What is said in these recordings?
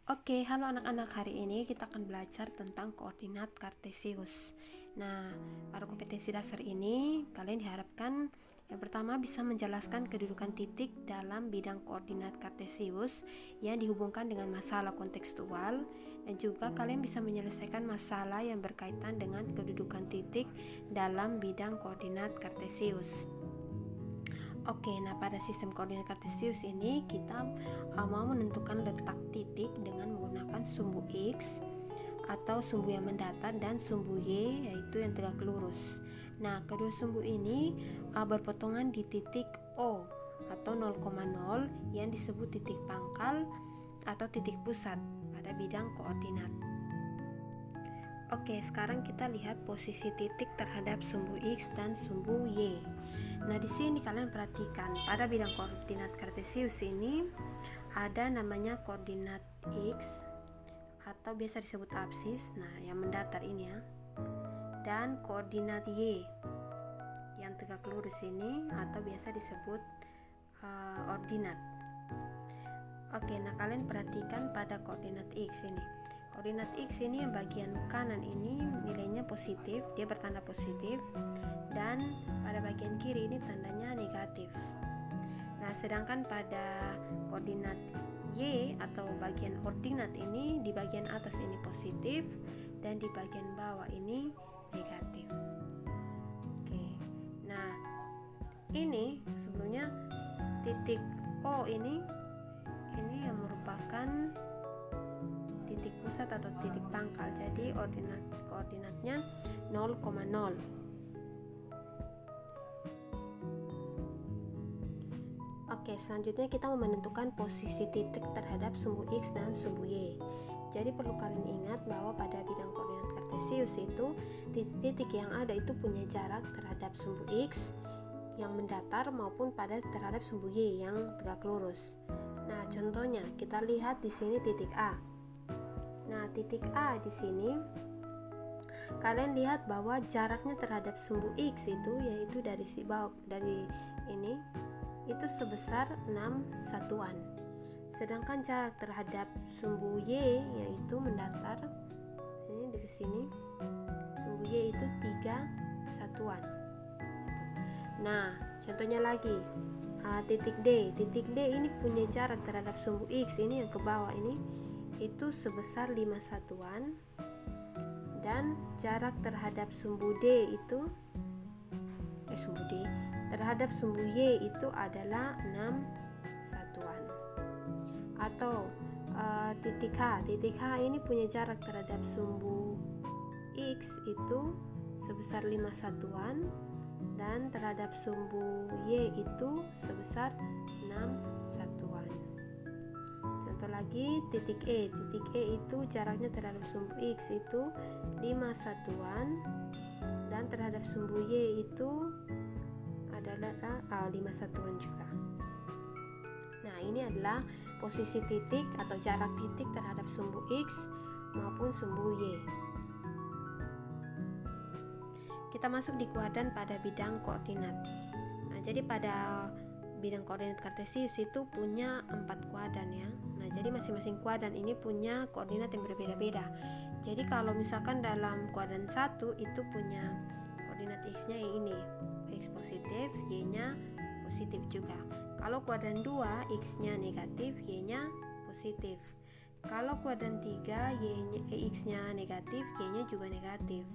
Oke, halo anak-anak. Hari ini kita akan belajar tentang koordinat kartesius. Nah, pada kompetensi dasar ini kalian diharapkan yang pertama bisa menjelaskan kedudukan titik dalam bidang koordinat kartesius yang dihubungkan dengan masalah kontekstual, dan juga kalian bisa menyelesaikan masalah yang berkaitan dengan kedudukan titik dalam bidang koordinat kartesius. Oke, nah pada sistem koordinat kartesius ini kita mau menentukan letak titik dengan menggunakan sumbu X atau sumbu yang mendatar dan sumbu Y yaitu yang tegak lurus. Nah, kedua sumbu ini berpotongan di titik O atau 0,0 yang disebut titik pangkal atau titik pusat pada bidang koordinat. Oke, sekarang kita lihat posisi titik terhadap sumbu X dan sumbu Y. Nah, di sini kalian perhatikan pada bidang koordinat kartesius ini ada namanya koordinat X atau biasa disebut absis, nah yang mendatar ini ya. Dan koordinat Y yang tegak lurus ini atau biasa disebut ordinat. Oke, nah kalian perhatikan pada koordinat X ini. Koordinat X ini yang bagian kanan ini nilainya positif, dia bertanda positif, dan pada bagian kiri ini tandanya negatif. Nah, sedangkan pada koordinat Y atau bagian ordinat ini di bagian atas ini positif dan di bagian bawah ini negatif. Oke. Nah, ini sebelumnya titik O ini yang merupakan titik pusat atau titik pangkal. Jadi koordinatnya 0,0. Oke, selanjutnya kita menentukan posisi titik terhadap sumbu X dan sumbu Y. Jadi perlu kalian ingat bahwa pada bidang koordinat kartesius itu titik-titik yang ada itu punya jarak terhadap sumbu X yang mendatar maupun terhadap sumbu Y yang tegak lurus. Nah, contohnya kita lihat di sini titik A. Nah, titik A di sini kalian lihat bahwa jaraknya terhadap sumbu X itu yaitu dari ini itu sebesar 6 satuan. Sedangkan jarak terhadap sumbu Y yaitu mendatar ini dari sini sumbu Y itu 3 satuan. Nah, contohnya lagi titik D. Titik D ini punya jarak terhadap sumbu X ini yang ke bawah ini itu sebesar 5 satuan, dan jarak terhadap sumbu D itu terhadap sumbu Y itu adalah 6 satuan. Atau titik H. Titik H ini punya jarak terhadap sumbu X itu sebesar 5 satuan, dan terhadap sumbu Y itu sebesar 6 satuan. Contoh lagi titik E. Titik E itu jaraknya terhadap sumbu X itu 5 satuan, dan terhadap sumbu Y itu adalah 5 satuan juga. Nah, ini adalah posisi titik atau jarak titik terhadap sumbu X maupun sumbu Y. Kita masuk di kuadran pada bidang koordinat. Nah, jadi pada bidang koordinat kartesius itu punya 4 kuadran ya. Nah, jadi masing-masing kuadran ini punya koordinat yang berbeda-beda. Jadi kalau misalkan dalam kuadran 1 itu punya koordinat X-nya yang ini, X positif, Y-nya positif juga. Kalau kuadran 2 X-nya negatif, Y-nya positif. Kalau kuadran 3 X-nya negatif, Y-nya juga negatif.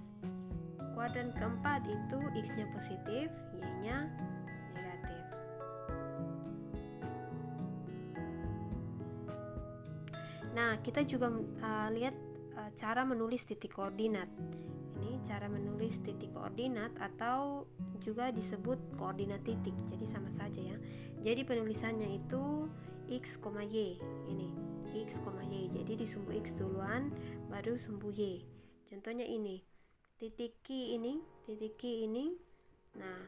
Kuadran keempat itu X-nya positif, Y-nya negatif. Nah, kita juga lihat cara menulis titik koordinat. Ini cara menulis titik koordinat atau juga disebut koordinat titik. Jadi sama saja ya. Jadi penulisannya itu X, Y. Ini X, Y. Jadi di sumbu X duluan baru sumbu Y. Contohnya ini. Titik Q ini. Nah,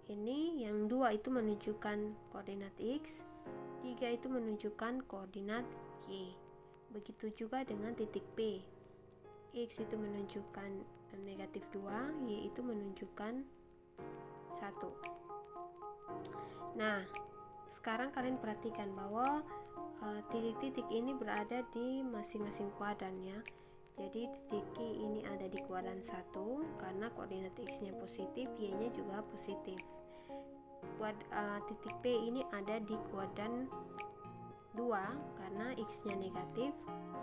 ini yang 2 itu menunjukkan koordinat X, 3 itu menunjukkan koordinat Y. Begitu juga dengan titik P. X itu menunjukkan negatif 2, Y itu menunjukkan 1. Nah, sekarang kalian perhatikan bahwa titik-titik ini berada di masing-masing kuadran ya. Jadi titik Q ini ada di kuadran 1 karena koordinat X-nya positif, Y-nya juga positif. Titik P ini ada di kuadran 2 karena X-nya negatif,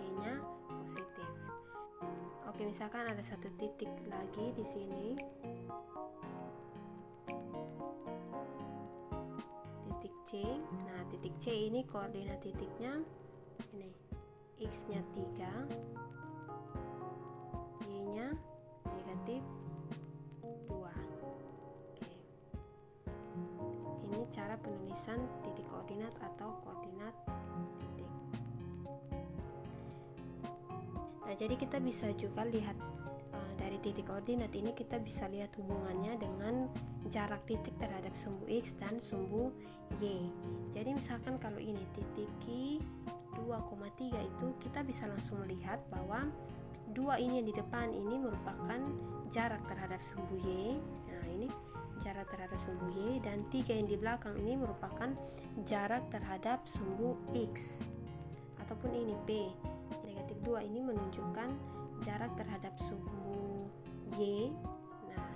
Y-nya positif. Oke, misalkan ada satu titik lagi di sini. Titik C. Nah, titik C ini koordinat titiknya ini. X-nya 3, Y-nya negatif 2. Oke. Ini cara penulisan titik koordinat atau koordinat titik. Nah, jadi kita bisa juga lihat dari titik koordinat ini kita bisa lihat hubungannya dengan jarak titik terhadap sumbu X dan sumbu Y. Jadi misalkan kalau ini titik Q 2,3 itu kita bisa langsung melihat bahwa 2 ini yang di depan ini merupakan jarak terhadap sumbu Y. Nah, ini jarak terhadap sumbu Y, dan 3 yang di belakang ini merupakan jarak terhadap sumbu X. Ataupun ini P negatif 2 ini menunjukkan jarak terhadap sumbu Y. Nah,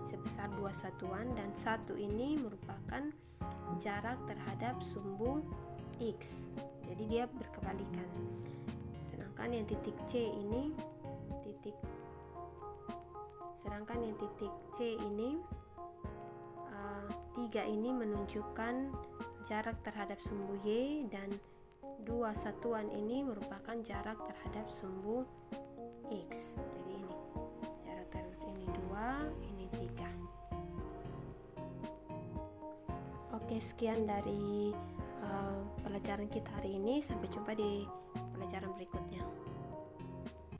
sebesar 2 satuan, dan 1 ini merupakan jarak terhadap sumbu X. Jadi dia berkebalikan. Sedangkan yang titik C ini C ini 3 ini menunjukkan jarak terhadap sumbu Y, dan 2 satuan ini merupakan jarak terhadap sumbu X. Jadi ini jarak terhadap ini 2, ini 3. Oke, sekian dari pelajaran kita hari ini. Sampai jumpa di pelajaran berikutnya.